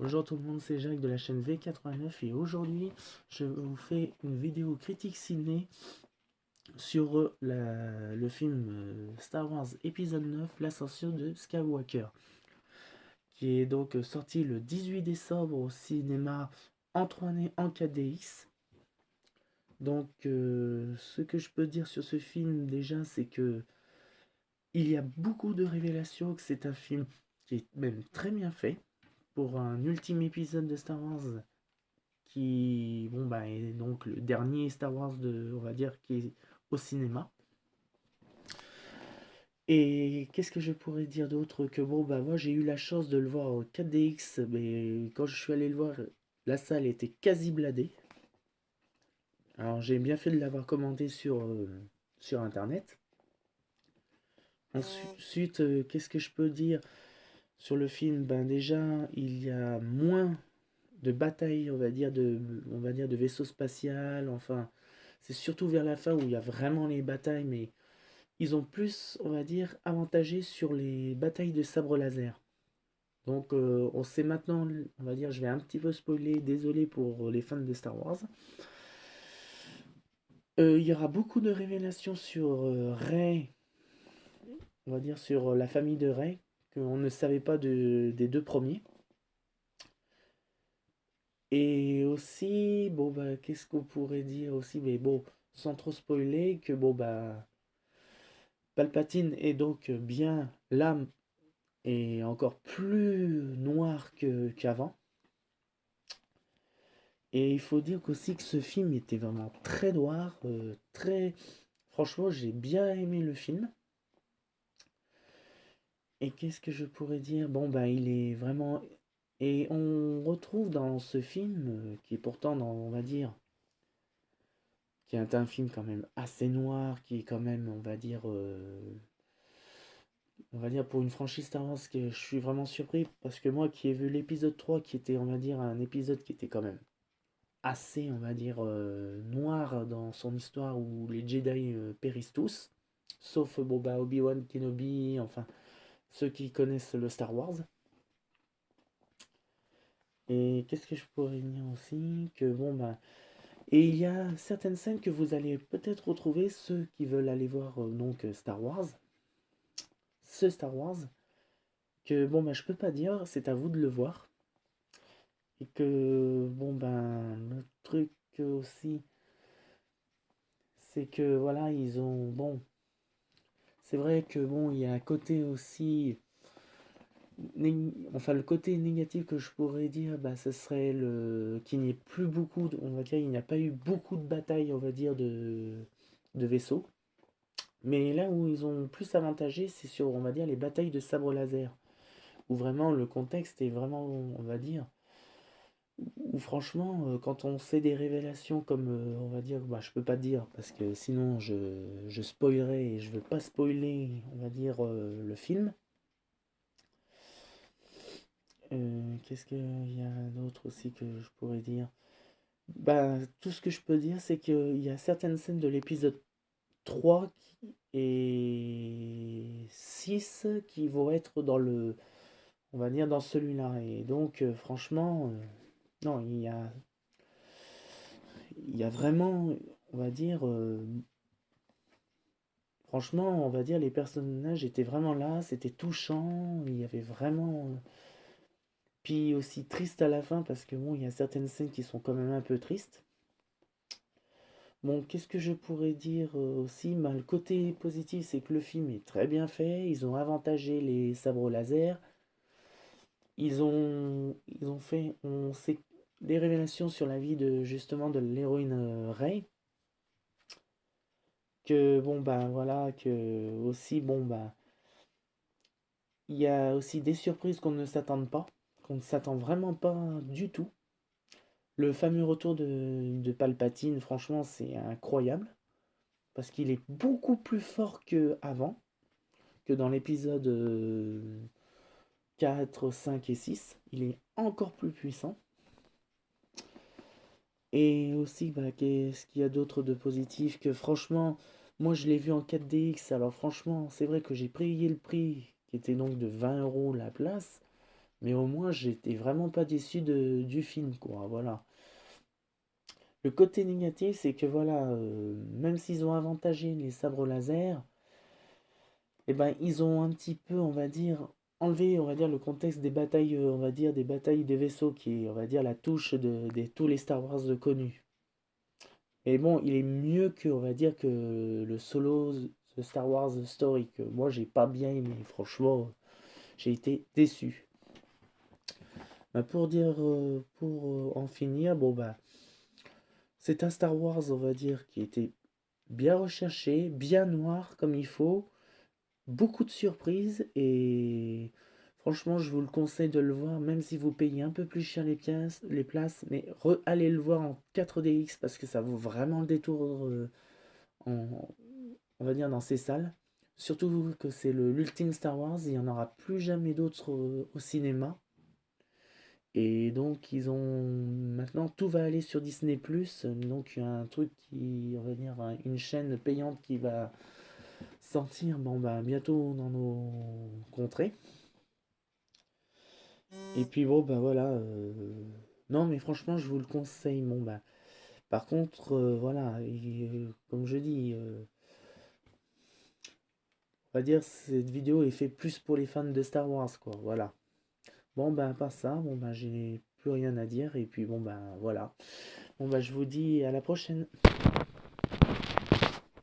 Bonjour tout le monde, c'est Jacques de la chaîne V89 et aujourd'hui je vous fais une vidéo critique ciné sur le film Star Wars épisode 9, l'ascension de Skywalker, qui est donc sorti le 18 décembre au cinéma en 3D en 4DX. Donc ce que je peux dire sur ce film déjà, c'est que il y a beaucoup de révélations, que c'est un film qui est même très bien fait pour un ultime épisode de Star Wars qui est donc le dernier Star Wars on va dire, qui est au cinéma. Et qu'est-ce que je pourrais dire d'autre que moi j'ai eu la chance de le voir en 4DX, mais quand je suis allé le voir, la salle était quasi bladée. Alors j'ai bien fait de l'avoir commandé sur internet. Ensuite, qu'est-ce que je peux dire sur le film? Ben déjà, il y a moins de batailles, on va dire de vaisseaux spatial. Enfin, c'est surtout vers la fin où il y a vraiment les batailles, mais ils ont plus, on va dire, avantagé sur les batailles de sabre laser. Donc, on sait maintenant, on va dire, je vais un petit peu spoiler, désolé pour les fans de Star Wars. Il y aura beaucoup de révélations sur Rey, on va dire sur la famille de Rey, qu'on ne savait pas des deux premiers. Et aussi, qu'est-ce qu'on pourrait dire aussi, mais bon, sans trop spoiler, que Palpatine est donc bien l'âme et encore plus noire qu'avant. Et il faut dire qu'aussi que ce film était vraiment très noir, très... Franchement, j'ai bien aimé le film. Et qu'est-ce que je pourrais dire? Il est vraiment... Et on retrouve dans ce film, qui est pourtant dans, on va dire, qui est un film quand même assez noir, qui est quand même, on va dire pour une franchise Star Wars, que je suis vraiment surpris, parce que moi qui ai vu l'épisode 3 qui était, on va dire, un épisode qui était quand même assez, on va dire, noir dans son histoire, où les Jedi périssent tous, sauf Obi-Wan Kenobi, enfin, ceux qui connaissent le Star Wars. Et qu'est-ce que je pourrais dire aussi? Et il y a certaines scènes que vous allez peut-être retrouver, ceux qui veulent aller voir Star Wars, ce Star Wars, que je peux pas dire, c'est à vous de le voir. Et que, le truc aussi, c'est que voilà, ils ont, c'est vrai que il y a un côté aussi, enfin le côté négatif que je pourrais dire, ce serait qu'il n'y ait plus beaucoup, on va dire, il n'y a pas eu beaucoup de batailles, on va dire, de vaisseaux. Mais là où ils ont plus avantagé, c'est sur, on va dire, les batailles de sabre laser, où vraiment le contexte est vraiment, on va dire, où franchement, quand on sait des révélations comme, on va dire, je peux pas dire, parce que sinon je spoilerai et je veux pas spoiler, on va dire, le film. Qu'est-ce qu'il y a d'autre aussi que je pourrais dire? Tout ce que je peux dire, c'est qu'il y a certaines scènes de l'épisode 3 et 6 qui vont être on va dire, dans celui-là. Et donc, franchement, non, il y a vraiment, on va dire, franchement, on va dire, les personnages étaient vraiment là, c'était touchant, il y avait vraiment. Puis aussi triste à la fin, parce que il y a certaines scènes qui sont quand même un peu tristes. Bon, qu'est-ce que je pourrais dire aussi? Le côté positif, c'est que le film est très bien fait. Ils ont avantagé les sabres laser. Ils ont fait, on sait, des révélations sur la vie de justement de l'héroïne Rey. Que voilà, que aussi il y a aussi des surprises qu'on ne s'attend vraiment pas du tout. Le fameux retour de Palpatine, franchement, c'est incroyable parce qu'il est beaucoup plus fort que avant, que dans l'épisode 4, 5 et 6. Il est encore plus puissant. Et aussi, qu'est-ce qu'il y a d'autre de positif? Que franchement, moi je l'ai vu en 4DX. Alors franchement, c'est vrai que j'ai payé le prix qui était donc de 20 € la place. Mais au moins, j'étais vraiment pas déçu du film, quoi. Voilà. Le côté négatif, c'est que voilà, même s'ils ont avantagé les sabres laser, eh ben, ils ont un petit peu, on va dire, enlevé, on va dire, le contexte des batailles, on va dire, des batailles des vaisseaux, qui est, on va dire, la touche de tous les Star Wars connus. Et bon, il est mieux que, on va dire, que le solo The Star Wars Story, que moi, j'ai pas bien aimé. Franchement, j'ai été déçu. Bah, pour en finir, bon, bah, c'est un Star Wars, on va dire, qui était bien recherché, bien noir comme il faut, beaucoup de surprises et franchement, je vous le conseille de le voir, même si vous payez un peu plus cher les places, mais allez le voir en 4DX parce que ça vaut vraiment le détour en, on va dire dans ces salles. Surtout que c'est l'ultime Star Wars, il n'y en aura plus jamais d'autres au cinéma. Et donc ils ont maintenant tout va aller sur Disney+, donc il y a un truc qui, on va dire, une chaîne payante qui va sortir bon bah bientôt dans nos contrées. Et puis bon bah voilà, non mais franchement je vous le conseille bon bah par contre voilà et, comme je dis on va dire cette vidéo est faite plus pour les fans de Star Wars quoi voilà. Bon bah à part ça bon bah j'ai plus rien à dire et puis bon bah voilà. Bon bah je vous dis à la prochaine.